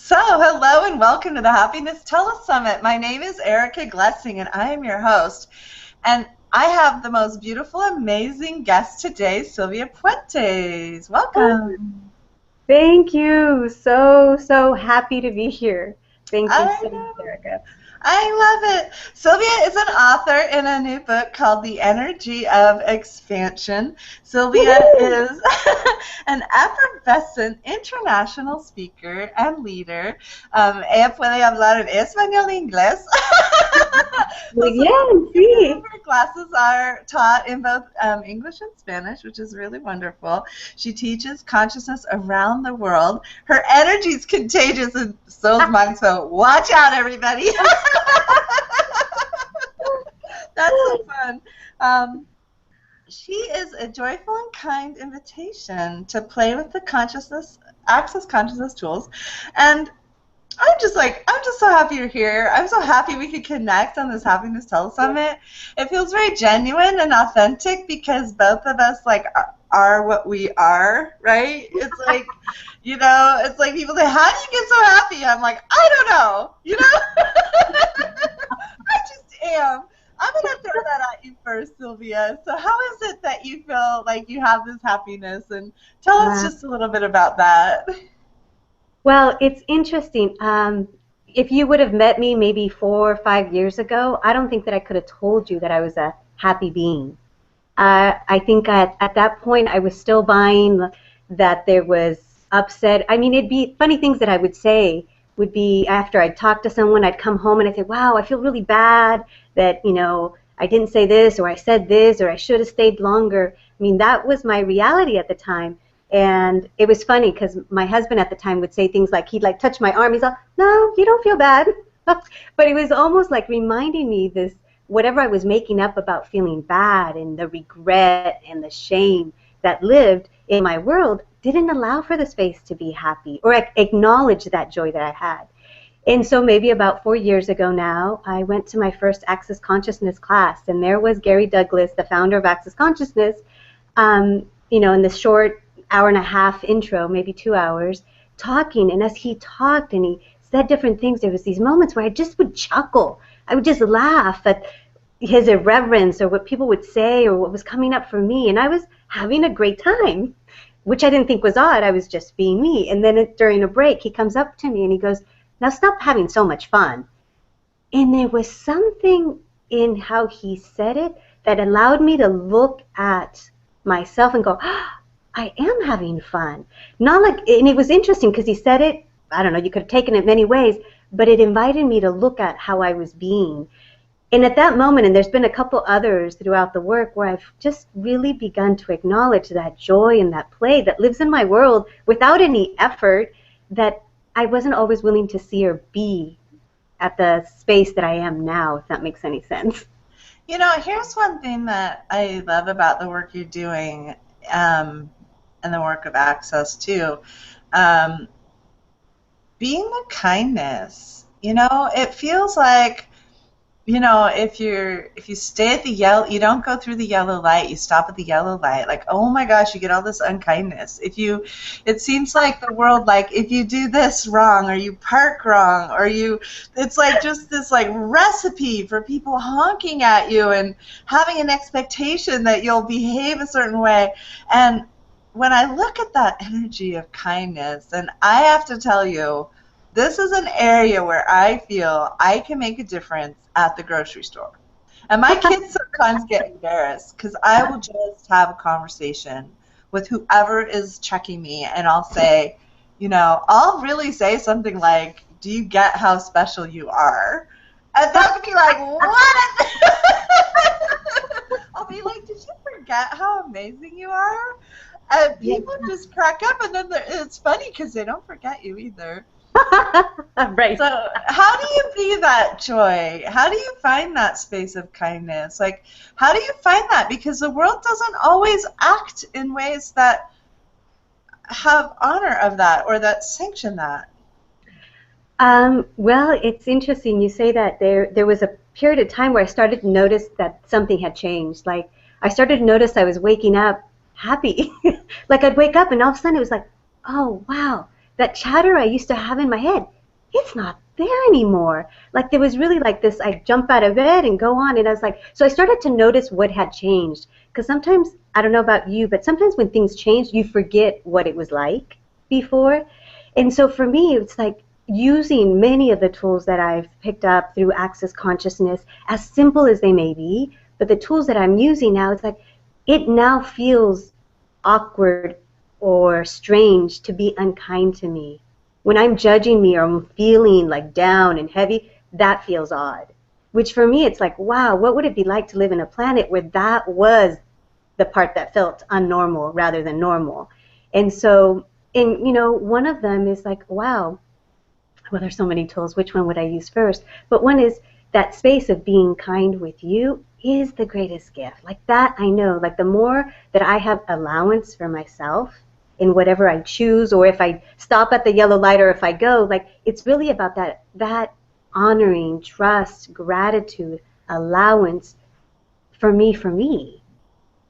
Hello and welcome to the Happiness Telesummit. My name is Erica Glessing and I am your host. And I have the most beautiful, amazing guest today, Sylvia Puentes. Welcome. Thank you. So happy to be here. Thank you I so much, know. Erica. I love it. Sylvia is an author in a new book called The Energy of Expansion. Sylvia Woohoo! is an effervescent international speaker and leader. Ella puede hablar en español e inglés. Muy Some bien, of sí. her classes are taught in both English and Spanish, which is really wonderful. She teaches consciousness around the world. Her energy is contagious, and so is mine. So watch out, everybody. That's so fun. Um, she is a joyful and kind invitation to play with the consciousness, access consciousness tools, and I'm just so happy you're here. I'm so happy we could connect on this Happiness Telesummit. It feels very genuine and authentic because both of us are what we are, right? It's like, it's like people say, "How do you get so happy?" I'm like, I don't know, I just am. I'm gonna throw that at you first, Sylvia. So how is it that you feel like you have this happiness? And tell us Wow. just a little bit about that. Well, it's interesting. If you would have met me maybe 4 or 5 years ago, I don't think that I could have told you that I was a happy being. I think at that point I was still buying that there was upset. I mean, it'd be funny things that I would say would be after I'd talk to someone, I'd come home and I'd say, wow, I feel really bad that, I didn't say this or I said this or I should have stayed longer. I mean, that was my reality at the time. And it was funny because my husband at the time would say things like, he'd like touch my arm. He's like, no, you don't feel bad. But it was almost like reminding me this whatever I was making up about feeling bad and the regret and the shame that lived in my world didn't allow for the space to be happy or acknowledge that joy that I had. And so maybe about 4 years ago now, I went to my first Access Consciousness class, and there was Gary Douglas, the founder of Access Consciousness, in the short hour and a half intro, maybe 2 hours, talking. And as he talked and he said different things, there was these moments where I just would chuckle. I would just laugh at his irreverence or what people would say or what was coming up for me. And I was having a great time, which I didn't think was odd. I was just being me. And then during a break, he comes up to me and he goes, now stop having so much fun. And there was something in how he said it that allowed me to look at myself and go, oh, I am having fun. Not like, and it was interesting because he said it, I don't know, you could have taken it many ways, but it invited me to look at how I was being. And at that moment, and there's been a couple others throughout the work where I've just really begun to acknowledge that joy and that play that lives in my world without any effort that I wasn't always willing to see or be at the space that I am now, if that makes any sense. Here's one thing that I love about the work you're doing, and the work of Access too. Um, Being the kindness. It feels like, if you stay at the yellow, you don't go through the yellow light, you stop at the yellow light, like, oh my gosh, you get all this unkindness. It seems like the world, like, if you do this wrong or you park wrong or it's like just this like recipe for people honking at you and having an expectation that you'll behave a certain way. And when I look at that energy of kindness, and I have to tell you, this is an area where I feel I can make a difference at the grocery store. And my kids sometimes get embarrassed because I will just have a conversation with whoever is checking me, and I'll say, I'll really say something like, do you get how special you are? And they'll be like, what? I'll be like, did you forget how amazing you are? And Yeah. people just crack up, and then it's funny because they don't forget you either. Right. So how do you be that joy? How do you find that space of kindness? Like, how do you find that? Because the world doesn't always act in ways that have honor of that or that sanction that. Well, it's interesting you say that. There was a period of time where I started to notice that something had changed. Like I started to notice I was waking up happy. Like I'd wake up and all of a sudden it was like, oh wow, that chatter I used to have in my head, it's not there anymore. Like there was really like this, I jump out of bed and go on. And I was like, so I started to notice what had changed. Because sometimes, I don't know about you, but sometimes when things change, you forget what it was like before. And so for me, it's like using many of the tools that I've picked up through Access Consciousness, as simple as they may be, but the tools that I'm using now, it's like it now feels awkward or strange to be unkind to me. When I'm judging me or I'm feeling like down and heavy, that feels odd. Which for me, it's like, wow, what would it be like to live in a planet where that was the part that felt unnormal rather than normal? And so, and one of them is like, wow, well, there's so many tools. Which one would I use first? But one is that space of being kind with you is the greatest gift. Like that, I know, like the more that I have allowance for myself in whatever I choose, or if I stop at the yellow light, or if I go, like it's really about that honoring, trust, gratitude, allowance for me.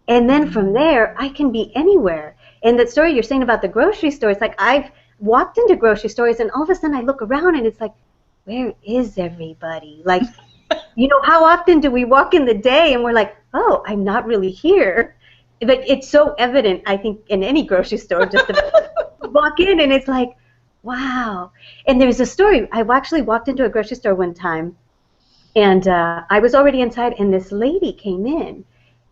And then from there, I can be anywhere. And that story you're saying about the grocery store, it's like I've walked into grocery stores and all of a sudden I look around and it's like, where is everybody? Like, how often do we walk in the day and we're like, oh, I'm not really here? But it's so evident, I think, in any grocery store, just to walk in and it's like, wow. And there's a story. I actually walked into a grocery store one time and I was already inside and this lady came in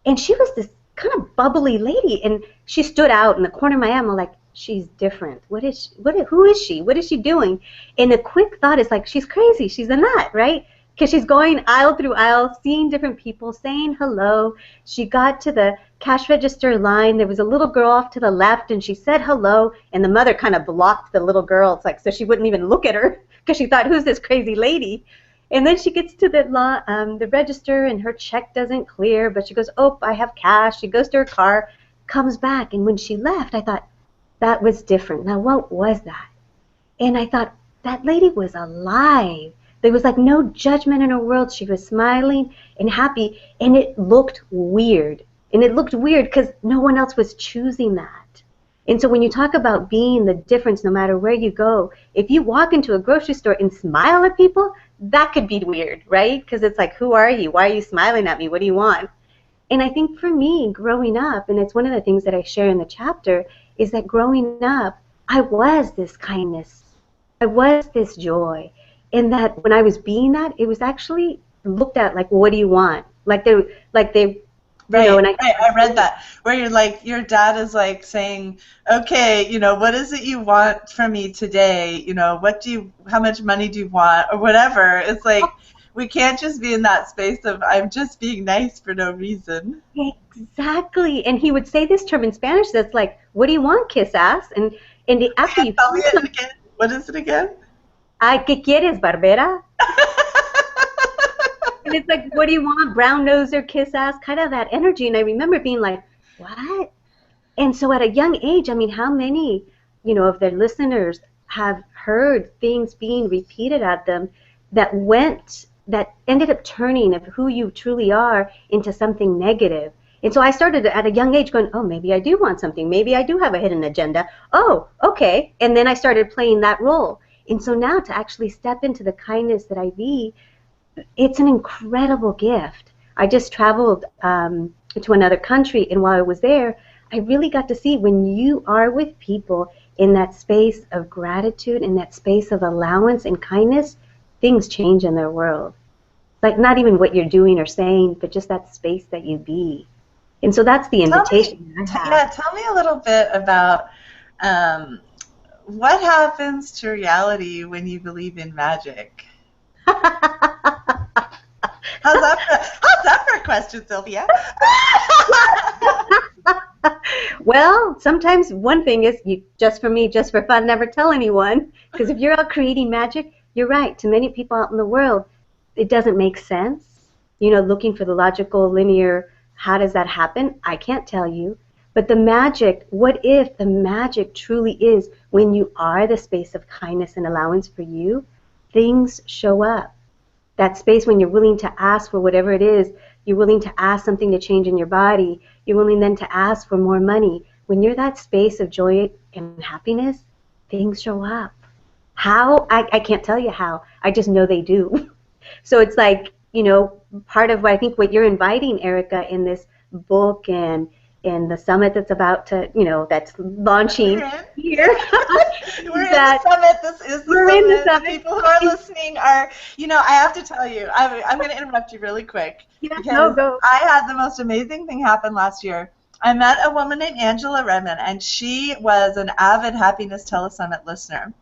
and she was this kind of bubbly lady and she stood out in the corner of my eye. I'm like, she's different. Who is she? What is she doing? And the quick thought is like, she's crazy. She's a nut, right? Because she's going aisle through aisle, seeing different people, saying hello. She got to the cash register line. There was a little girl off to the left, and she said hello, and the mother kind of blocked the little girl. It's like, so she wouldn't even look at her because she thought, who's this crazy lady? And then she gets to the register, and her check doesn't clear, but she goes, oh, I have cash. She goes to her car, comes back, and when she left, I thought, that was different. Now, what was that? And I thought, that lady was alive. There was like no judgment in her world. She was smiling and happy, and it looked weird. And it looked weird because no one else was choosing that. And so when you talk about being the difference no matter where you go, if you walk into a grocery store and smile at people, that could be weird, right? Because it's like, who are you? Why are you smiling at me? What do you want? And I think for me, growing up, and it's one of the things that I share in the chapter, is that growing up, I was this kindness. I was this joy. And that when I was being that, it was actually looked at like, what do you want? Like they, right, and right. I read that where you're like, your dad is like saying, okay, what is it you want from me today? How much money do you want or whatever? It's like, we can't just be in that space of I'm just being nice for no reason. Exactly. And he would say this term in Spanish that's like, what do you want, kiss ass? And after you tell me it again. What is it again? Ay, ¿qué quieres, Barbera? And it's like, what do you want? Brown nose or kiss ass? Kind of that energy. And I remember being like, what? And so at a young age, I mean, how many, of their listeners have heard things being repeated at them that ended up turning of who you truly are into something negative? And so I started at a young age going, oh, maybe I do want something. Maybe I do have a hidden agenda. Oh, okay. And then I started playing that role. And so now to actually step into the kindness that I be, it's an incredible gift. I just traveled to another country, and while I was there, I really got to see when you are with people in that space of gratitude, in that space of allowance and kindness, things change in their world. Like not even what you're doing or saying, but just that space that you be. And so that's the invitation I have. Yeah, tell me a little bit about what happens to reality when you believe in magic? How's that for a question, Sylvia? Well, sometimes one thing is just for me, just for fun, never tell anyone. Because if you're out creating magic, you're right. To many people out in the world, it doesn't make sense. Looking for the logical, linear, how does that happen? I can't tell you. But the magic, what if the magic truly is when you are the space of kindness and allowance for you, things show up. That space when you're willing to ask for whatever it is, you're willing to ask something to change in your body, you're willing then to ask for more money. When you're that space of joy and happiness, things show up. How? I can't tell you how. I just know they do. So it's like, part of what I think what you're inviting, Erica, in this book and in the summit that's about to, that's launching here, We're is in the that summit. This is the we're in the summit. The summit. people who are listening are, I have to tell you, I'm going to interrupt you really quick Yeah, no, because go. I had the most amazing thing happen last year. I met a woman named Angela Redmond, and she was an avid Happiness Telesummit listener.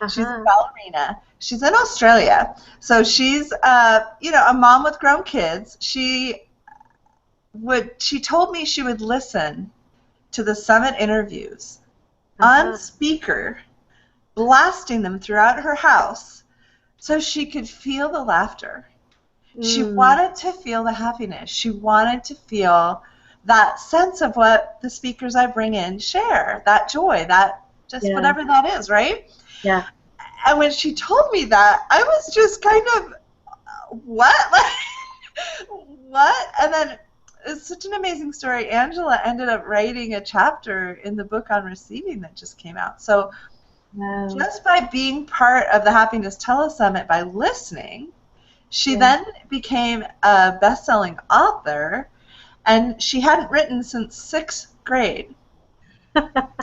She's a Uh-huh. ballerina. She's in Australia. So she's, a mom with grown kids. She told me she would listen to the summit interviews on Uh-huh. speaker, blasting them throughout her house so she could feel the laughter. She Mm, wanted to feel the happiness. She wanted to feel that sense of what the speakers I bring in share, that joy, that just yeah, whatever that is, right? yeah. And when she told me that, I was just kind of, what? Like, what? And then it's such an amazing story. Angela ended up writing a chapter in the book on receiving that just came out. So Wow. just by being part of the Happiness Telesummit, by listening, she Yeah. then became a best-selling author, and she hadn't written since sixth grade.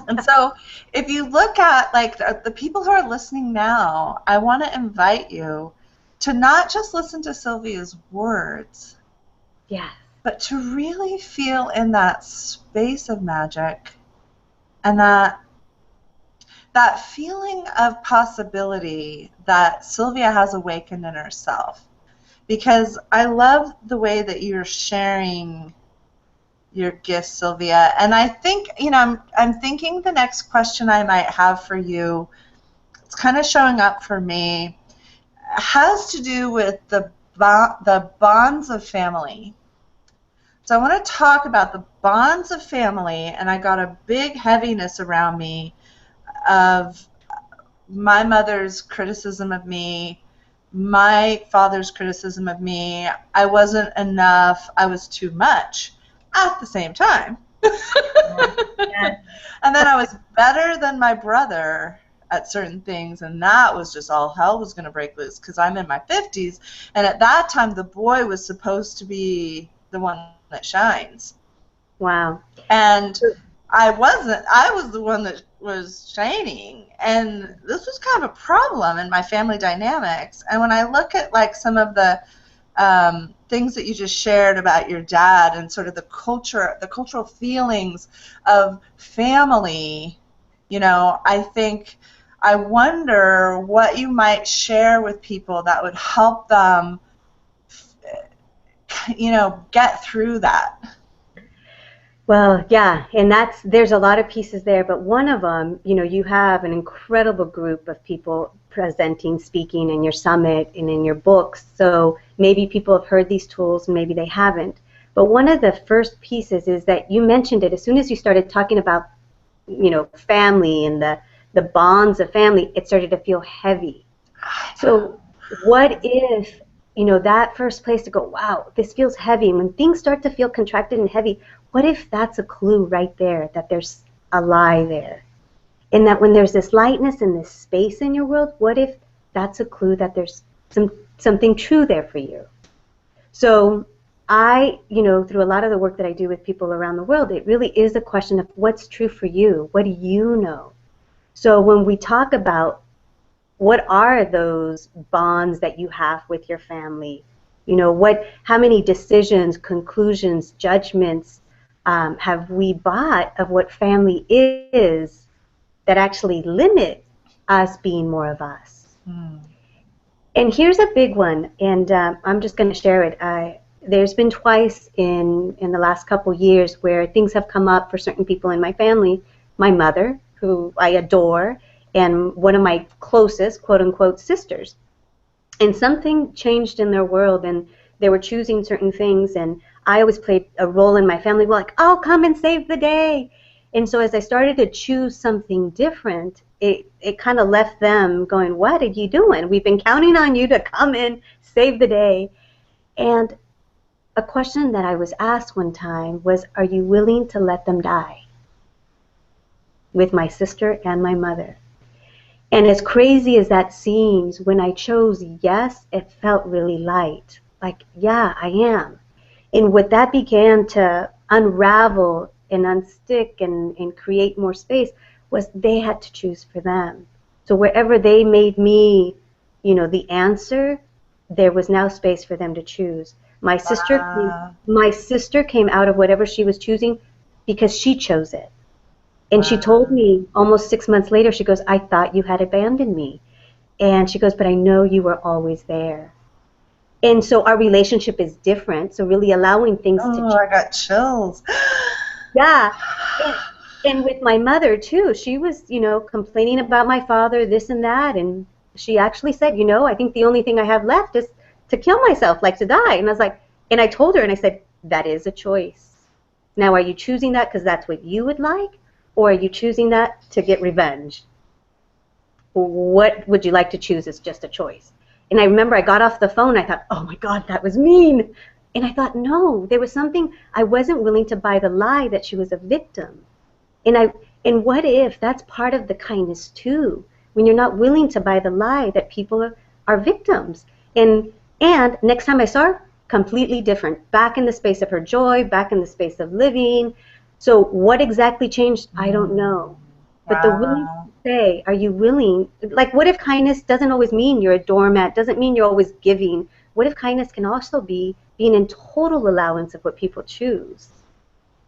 And so if you look at like the people who are listening now, I want to invite you to not just listen to Sylvia's words, Yeah. but to really feel in that space of magic and that feeling of possibility that Sylvia has awakened in herself. Because I love the way that you're sharing your gifts, Sylvia. And I think, I'm thinking the next question I might have for you, it's kind of showing up for me, has to do with the bonds of family. So I want to talk about the bonds of family, and I got a big heaviness around me of my mother's criticism of me, my father's criticism of me. I wasn't enough. I was too much at the same time. Yeah. Yeah. And then I was better than my brother at certain things, and that was just all hell was going to break loose because I'm in my 50s, and at that time the boy was supposed to be the one that shines. Wow. And I wasn't. I was the one that was shining, and this was kind of a problem in my family dynamics. And when I look at like some of the things that you just shared about your dad and sort of the cultural feelings of family, I think I wonder what you might share with people that would help them, get through that. Well, yeah, and there's a lot of pieces there, but one of them, you have an incredible group of people presenting, speaking in your summit and in your books. So maybe people have heard these tools, maybe they haven't. But one of the first pieces is that you mentioned it as soon as you started talking about, family and the bonds of family, it started to feel heavy. So what if, that first place to go, wow, this feels heavy. And when things start to feel contracted and heavy, what if that's a clue right there that there's a lie there? And that when there's this lightness and this space in your world, what if that's a clue that there's something true there for you? So I, through a lot of the work that I do with people around the world, it really is a question of what's true for you. What do you know? So when we talk about what are those bonds that you have with your family? How many decisions, conclusions, judgments have we bought of what family is that actually limit us being more of us? Hmm. And here's a big one, and I'm just going to share it. There's been twice in the last couple years where things have come up for certain people in my family. My mother, who I adore, and one of my closest, quote unquote, sisters. And something changed in their world, and they were choosing certain things, and I always played a role in my family, like, I'll come and save the day. And so as I started to choose something different, it kind of left them going, what are you doing? We've been counting on you to come in, save the day. And a question that I was asked one time was, are you willing to let them die? With my sister and my mother. And as crazy as that seems, when I chose yes, it felt really light. Like, yeah, I am. And what that began to unravel and unstick and create more space was they had to choose for them. So wherever they made me, the answer, there was now space for them to choose. Wow. My sister came out of whatever she was choosing because she chose it. And she told Wow. me almost 6 months later, she goes, I thought you had abandoned me. And she goes, but I know you were always there. And so our relationship is different. So really allowing things to Oh, change. I got chills. Yeah. And, and with my mother too, she was, complaining about my father, this and that. And she actually said, I think the only thing I have left is to kill myself, like to die. And I was like, and I told her, and I said, that is a choice. Now, are you choosing that because that's what you would like? Or are you choosing that to get revenge? What would you like to choose is just a choice. And I remember I got off the phone, I thought, oh my God, that was mean. And I thought, no, there was something, I wasn't willing to buy the lie that she was a victim. And and what if that's part of the kindness too? When you're not willing to buy the lie that people are victims. And next time I saw her, completely different. Back in the space of her joy, back in the space of living. So what exactly changed? I don't know. But the willing Wow. to say, are you willing? Like, what if kindness doesn't always mean you're a doormat, doesn't mean you're always giving? What if kindness can also be being in total allowance of what people choose?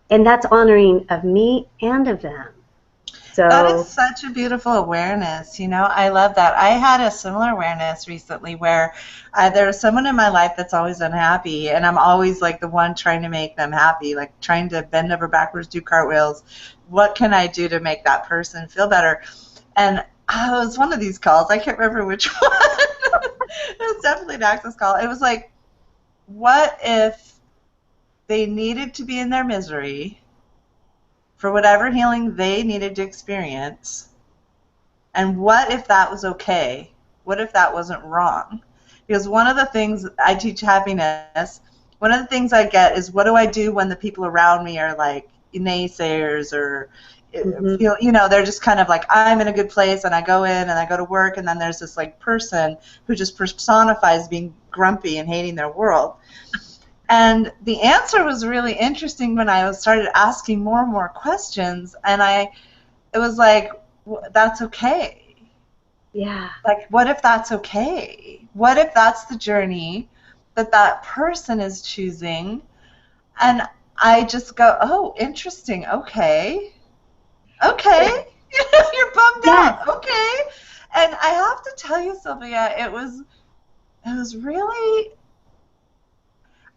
And that's honoring of me and of them. That is So, such a beautiful awareness. I love that. I had a similar awareness recently where there's someone in my life that's always unhappy, and I'm always like the one trying to make them happy, like trying to bend over backwards, do cartwheels. What can I do to make that person feel better? And it was one of these calls. I can't remember which one. It was definitely an access call. It was like, what if they needed to be in their misery for whatever healing they needed to experience? And what if that was okay? What if that wasn't wrong? Because one of the things I teach happiness, one of the things I get is, what do I do when the people around me are like naysayers, or mhm. they're just kind of like, I'm in a good place, and I go in and I go to work, and then there's this like person who just personifies being grumpy and hating their world. And the answer was really interesting when I started asking more and more questions, and it was like, that's okay. Yeah, Like, what if that's okay? What if that's the journey that that person is choosing? And I just go, oh, interesting. Okay. Okay. You're bummed yes, out. Okay. And I have to tell you, Sylvia, it was really,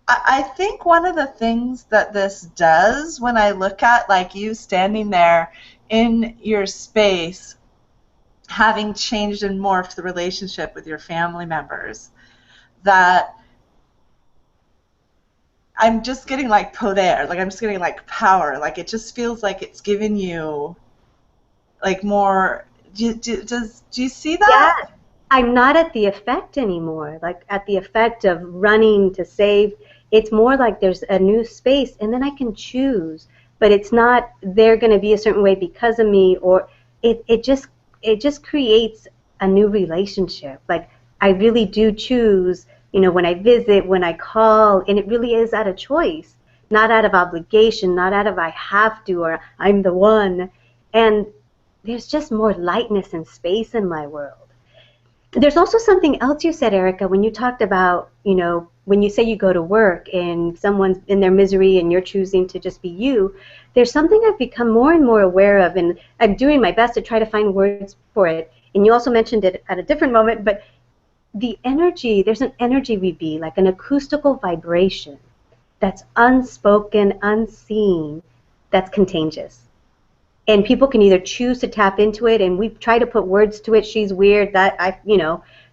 I think one of the things that this does, when I look at like you standing there in your space, having changed and morphed the relationship with your family members, that I'm just getting like poder, like I'm just getting like power, like it just feels like it's giving you like more. Do you see yeah. that? I'm not at the effect anymore, like at the effect of running to save. It's more like there's a new space and then I can choose, but it's not they're going to be a certain way because of me, or it just creates a new relationship. Like I really do choose, when I visit, when I call, and it really is out of choice, not out of obligation, not out of I have to or I'm the one. And there's just more lightness and space in my world. There's also something else you said, Erica, when you talked about, when you say you go to work and someone's in their misery and you're choosing to just be you, there's something I've become more and more aware of, and I'm doing my best to try to find words for it. And you also mentioned it at a different moment, but there's an energy we be, like an acoustical vibration that's unspoken, unseen, that's contagious, and people can either choose to tap into it, and we try to put words to it, she's weird, that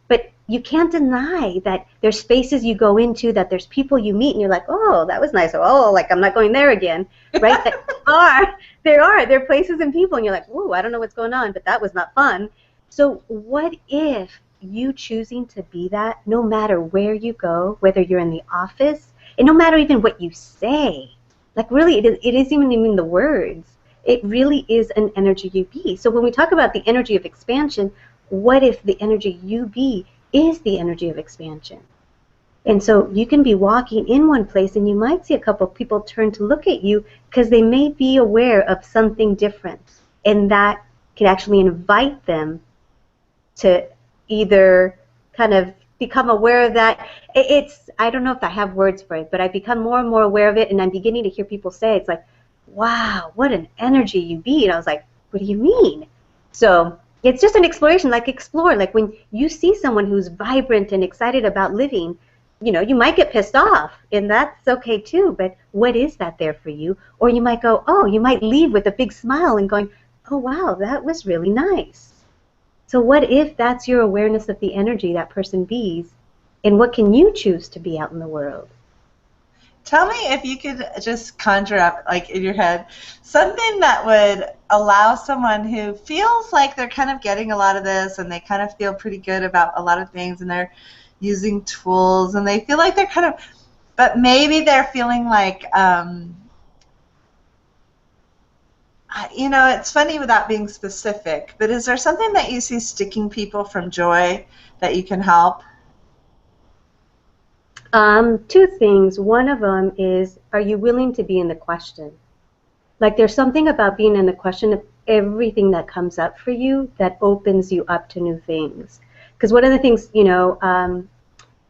but you can't deny that there's spaces you go into, that there's people you meet and you're like, oh, that was nice, oh, like I'm not going there again, right? That there are places and people and you're like, oh, I don't know what's going on, but that was not fun. So what if you choosing to be that, no matter where you go, whether you're in the office, and no matter even what you say, like really it isn't even the words, it really is an energy you be. So when we talk about the energy of expansion, what if the energy you be is the energy of expansion? And so you can be walking in one place and you might see a couple of people turn to look at you because they may be aware of something different. And that can actually invite them to either kind of become aware of that. It's, I don't know if I have words for it, but I become more and more aware of it, and I'm beginning to hear people say, it's like, wow, what an energy you be. And I was like, what do you mean? So it's just an exploration, like explore. Like when you see someone who's vibrant and excited about living, you know, you might get pissed off, and that's okay too, but what is that there for you? Or you might go, oh, you might leave with a big smile and going, oh, wow, that was really nice. So what if that's your awareness of the energy that person bees, and what can you choose to be out in the world? Tell me if you could just conjure up, like in your head, something that would allow someone who feels like they're kind of getting a lot of this and they kind of feel pretty good about a lot of things and they're using tools and they feel like they're kind of, but maybe they're feeling like, you know, it's funny without being specific, but is there something that you see sticking people from joy that you can help? Two things. One of them is, are you willing to be in the question? Like there's something about being in the question of everything that comes up for you that opens you up to new things. Because one of the things, you know,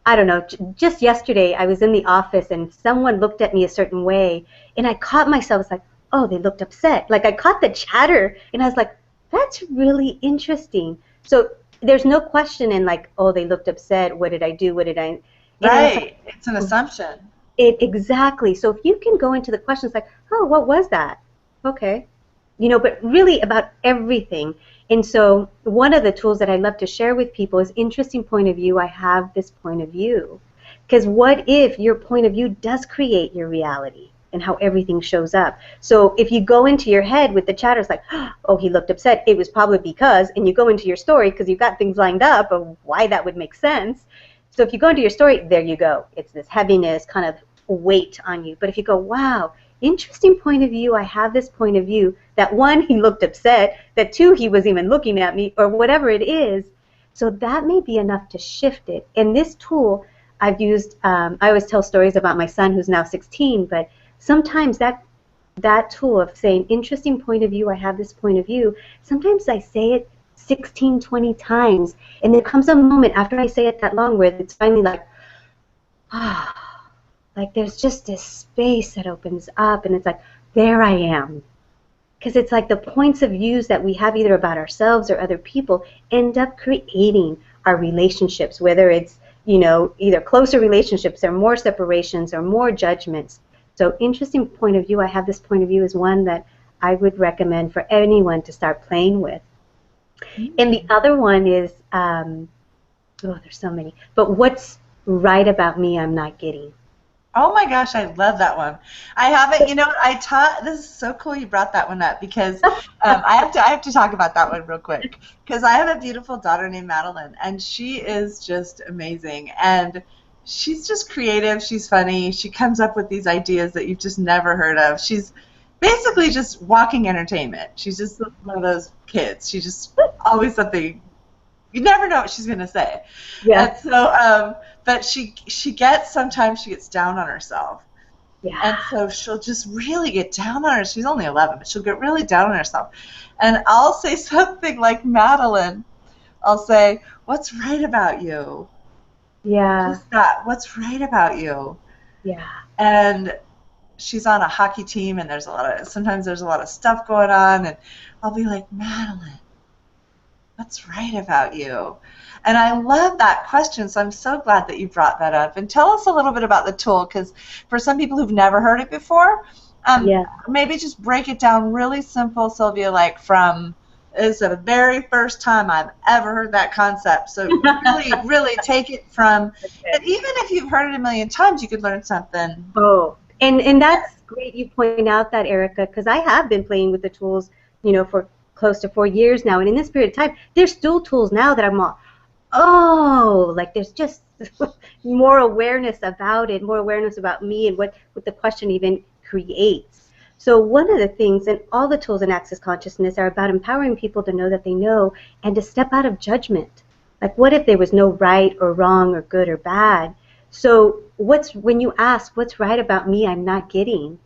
I don't know, just yesterday I was in the office and someone looked at me a certain way and I caught myself, it's like, oh, they looked upset. Like I caught the chatter and I was like, that's really interesting. So there's no question in like, oh, they looked upset. What did I do? What did I? And I was like, Right. It's an assumption. it exactly. So if you can go into the questions like, oh, what was that? Okay. You know, but really about everything. And so one of the tools that I love to share with people is interesting point of view. I have this point of view. Because what if your point of view does create your reality and how everything shows up? So if you go into your head with the chatter, it's like, oh, he looked upset. It was probably because, and you go into your story because you've got things lined up of why that would make sense. So if you go into your story, there you go. It's this heaviness, kind of weight on you. But if you go, wow, interesting point of view, I have this point of view, that one, he looked upset, that two, he was even looking at me, or whatever it is. So that may be enough to shift it. And this tool I've used, I always tell stories about my son who's now 16, but sometimes that tool of saying, interesting point of view, I have this point of view, sometimes I say it 16, 20 times. And there comes a moment after I say it that long where it's finally like, ah, like there's just this space that opens up and it's like, there I am. Because it's like the points of views that we have either about ourselves or other people end up creating our relationships, whether it's, you know, either closer relationships or more separations or more judgments. So interesting point of view, I have this point of view is one that I would recommend for anyone to start playing with. And the other one is, oh, there's so many, but what's right about me I'm not getting? Oh my gosh, I love that one. I haven't, you know, I taught. This is so cool you brought that one up because I have to talk about that one real quick because I have a beautiful daughter named Madeline and she is just amazing and she's just creative. She's funny. She comes up with these ideas that you've just never heard of. She's basically just walking entertainment. She's just one of those kids. She's just always something. You never know what she's going to say. Yeah. And so, but sometimes she gets down on herself. Yeah. And so she'll just really get down on her. She's only 11, but she'll get really down on herself. And I'll say something like, Madeline, I'll say, what's right about you? Yeah. Just that, what's right about you? Yeah. And she's on a hockey team and sometimes there's a lot of stuff going on and I'll be like, Madeline, what's right about you? And I love that question, so I'm so glad that you brought that up. And tell us a little bit about the tool, because for some people who've never heard it before, Yeah. maybe just break it down really simple, Sylvia, like from, this is the very first time I've ever heard that concept. So really, really take it from, and even if you've heard it a million times, you could learn something. Oh, and that's great you point out that, Erica, because I have been playing with the tools, you know, for close to 4 years now. And in this period of time, there's still tools now that I'm all, oh, like there's just more awareness about it, more awareness about me and what the question even creates. So one of the things, and all the tools in Access Consciousness are about empowering people to know that they know and to step out of judgment. Like, what if there was no right or wrong or good or bad? So when you ask, what's right about me I'm not getting?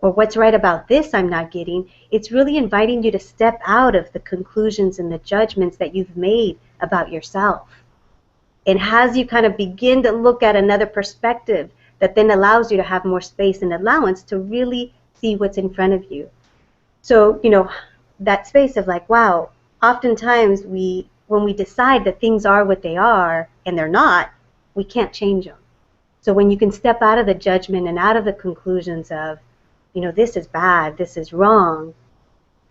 Or what's right about this I'm not getting? It's really inviting you to step out of the conclusions and the judgments that you've made about yourself. And as you kind of begin to look at another perspective, that then allows you to have more space and allowance to really see what's in front of you. So, that space of like, wow, oftentimes when we decide that things are what they are and they're not, we can't change them. So when you can step out of the judgment and out of the conclusions of, this is bad, this is wrong,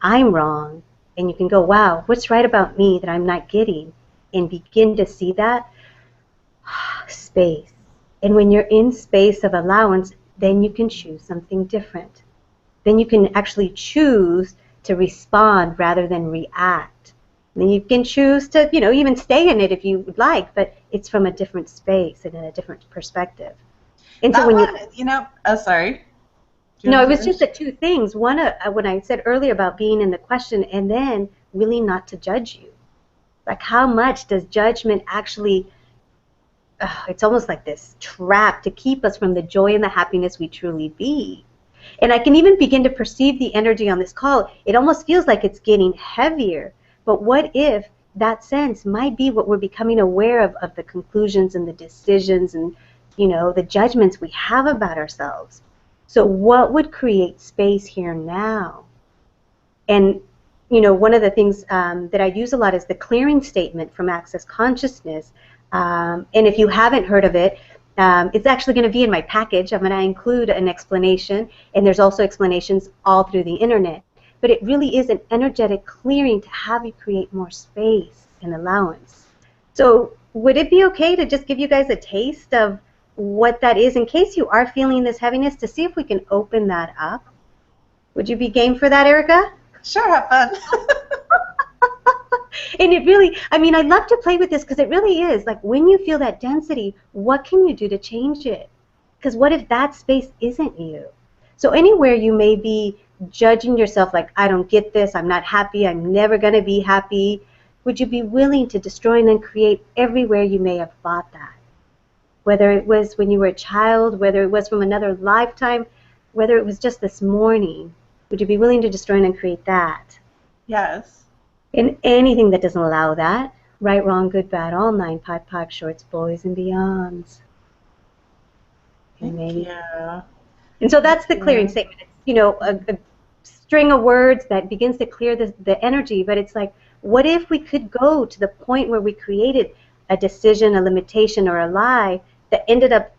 I'm wrong, and you can go, wow, what's right about me that I'm not getting? And begin to see that space. And when you're in space of allowance, then you can choose something different. Then you can actually choose to respond rather than react. And then you can choose to, even stay in it if you would like, but it's from a different space and in a different perspective. And so oh, sorry. No, it was just the two things. One, when I said earlier about being in the question, and then really not to judge you. Like, how much does judgment actually, it's almost like this trap to keep us from the joy and the happiness we truly be. And I can even begin to perceive the energy on this call. It almost feels like it's getting heavier. But what if that sense might be what we're becoming aware of the conclusions and the decisions and, the judgments we have about ourselves. So what would create space here now? And, one of the things that I use a lot is the clearing statement from Access Consciousness. And if you haven't heard of it, it's actually going to be in my package. I'm going to include an explanation, and there's also explanations all through the internet. But it really is an energetic clearing to have you create more space and allowance. So would it be okay to just give you guys a taste of what that is in case you are feeling this heaviness, to see if we can open that up? Would you be game for that, Erica? Sure, have fun. And it really, I love to play with this because it really is like when you feel that density, what can you do to change it? Because what if that space isn't you? So anywhere you may be judging yourself like, I don't get this, I'm not happy, I'm never going to be happy, would you be willing to destroy and uncreate everywhere you may have thought that? Whether it was when you were a child, whether it was from another lifetime, whether it was just this morning, would you be willing to destroy and uncreate that? Yes. And anything that doesn't allow that, right, wrong, good, bad, all 9, POD, POC, shorts, boys, and beyonds. Thank you. And so that's the clearing statement. It's, a string of words that begins to clear the energy, but it's like, what if we could go to the point where we created a decision, a limitation, or a lie that ended up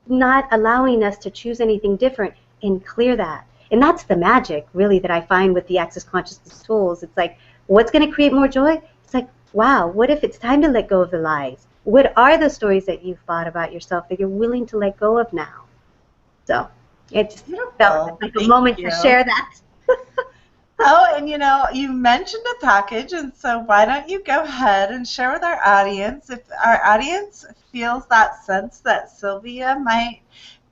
not allowing us to choose anything different and clear that? And that's the magic, really, that I find with the Access Consciousness tools. It's like, what's going to create more joy? It's like, wow, what if it's time to let go of the lies? What are the stories that you've thought about yourself that you're willing to let go of now? So it's felt like a moment to share that. Oh, and you mentioned a package, and so why don't you go ahead and share with our audience, if our audience feels that sense that Sylvia might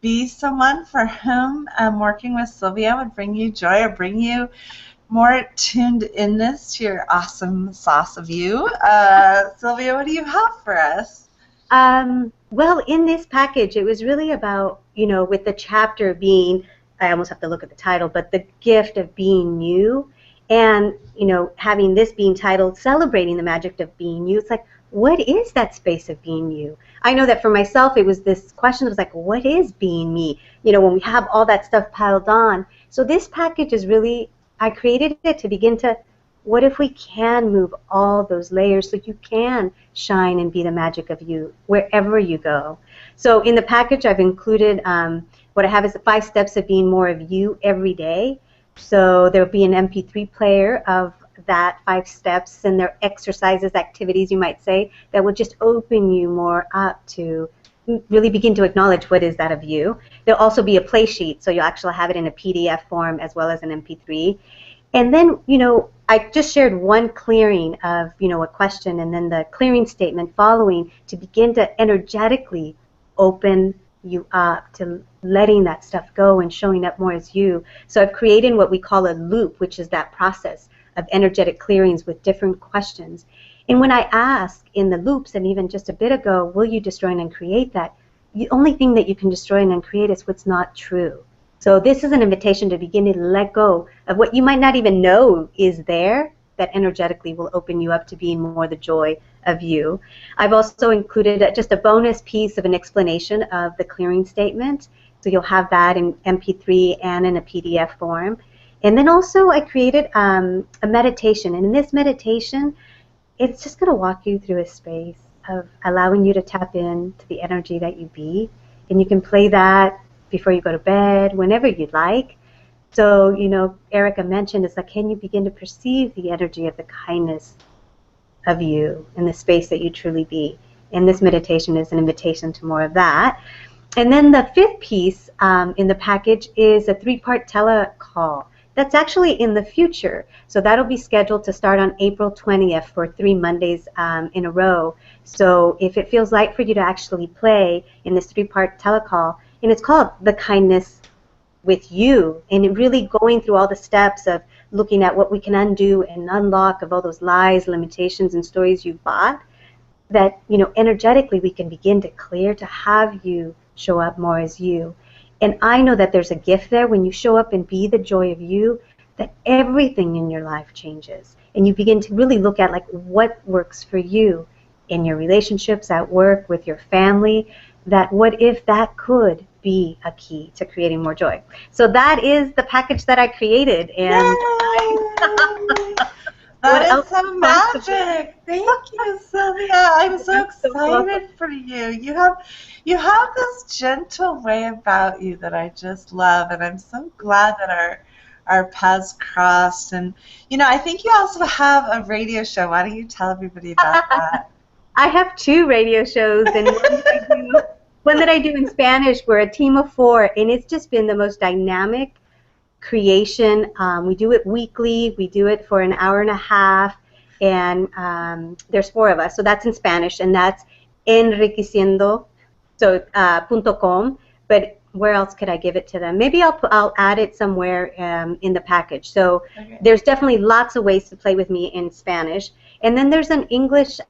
be someone for whom working with Sylvia would bring you joy or bring you more tuned inness to your awesome sauce of you. Sylvia, what do you have for us? Well, in this package, it was really about, with the chapter being, I almost have to look at the title, but the gift of being you, and, having this being titled Celebrating the Magic of Being You. It's like, what is that space of being you? I know that for myself, it was this question. It was like, what is being me? When we have all that stuff piled on. So this package is really, I created it to begin to, what if we can move all those layers so you can shine and be the magic of you wherever you go? So in the package, I've included what I have is the 5 steps of being more of you every day. So there'll be an MP3 player of that 5 steps, and there are exercises, activities, you might say, that will just open you more up to really begin to acknowledge what is that of you. There'll also be a play sheet, so you'll actually have it in a PDF form as well as an MP3. And then, I just shared one clearing of, a question, and then the clearing statement following to begin to energetically open you up, to letting that stuff go and showing up more as you. So I've created what we call a loop, which is that process of energetic clearings with different questions. And when I ask in the loops, and even just a bit ago, will you destroy and uncreate that? The only thing that you can destroy and uncreate is what's not true. So this is an invitation to begin to let go of what you might not even know is there, that energetically will open you up to being more the joy of you. I've also included just a bonus piece of an explanation of the clearing statement. So you'll have that in MP3 and in a PDF form. And then also I created a meditation. And in this meditation, it's just going to walk you through a space of allowing you to tap into the energy that you be. And you can play that before you go to bed, whenever you'd like. So, you know, Erica mentioned, it's like, can you begin to perceive the energy of the kindness of you in the space that you truly be? And this meditation is an invitation to more of that. And then the fifth piece in the package is a 3-part telecall. That's actually in the future. So that'll be scheduled to start on April 20th for 3 Mondays in a row. So if it feels like for you to actually play in this 3-part telecall, and it's called The Kindness with You, and it really going through all the steps of looking at what we can undo and unlock of all those lies, limitations, and stories you've bought, that, you know, energetically we can begin to clear, to have you show up more as you. And I know that there's a gift there when you show up and be the joy of you, that everything in your life changes. And you begin to really look at like what works for you in your relationships, at work, with your family, that what if that could be a key to creating more joy. So that is the package that I created. And that is so magic. Thank you, Sylvia. I'm so excited for you. You have this gentle way about you that I just love, and I'm so glad that our paths crossed. And you know, I think you also have a radio show. Why don't you tell everybody about that? I have 2 radio shows, and one that I do in Spanish. We're a team of 4, and it's just been the most dynamic creation. We do it weekly. We do it for an hour and a half, and there's 4 of us. So that's in Spanish, and that's enriqueciendo, so .com. But where else could I give it to them? Maybe I'll add it somewhere in the package. So okay. There's definitely lots of ways to play with me in Spanish. And then there's an English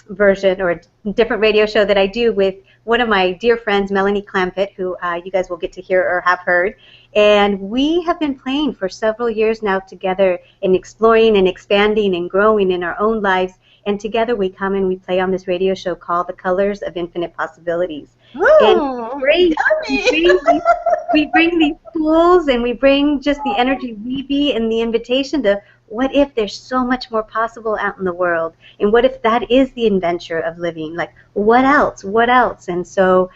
version or a different radio show that I do with one of my dear friends, Melanie Clampett, who you guys will get to hear or have heard. And we have been playing for several years now together and exploring and expanding and growing in our own lives. And together we come and we play on this radio show called The Colors of Infinite Possibilities. Ooh, and we bring these tools, and we bring just the energy we be, and the invitation to what if there's so much more possible out in the world, and what if that is the adventure of living, like what else, and so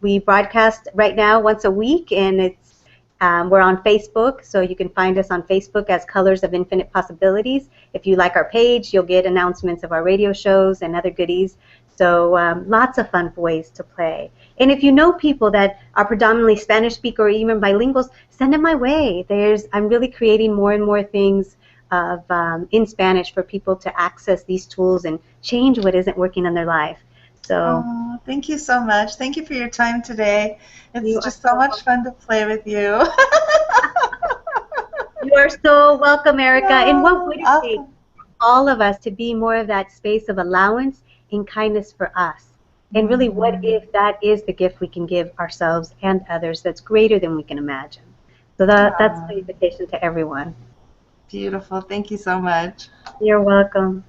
we broadcast right now once a week, and it's we're on Facebook, so you can find us on Facebook as Colors of Infinite Possibilities. If you like our page, you'll get announcements of our radio shows and other goodies. So lots of fun ways to play. And if you know people that are predominantly Spanish speaker or even bilinguals, send them my way. I'm really creating more and more things of in Spanish for people to access these tools and change what isn't working in their life. So thank you so much. Thank you for your time today. It's just so much fun to play with you. You are so welcome, Erica. And what would it take for all of us to be more of that space of allowance and kindness for us? And really, what if that is the gift we can give ourselves and others that's greater than we can imagine? So that's the invitation to everyone. Beautiful. Thank you so much. You're welcome.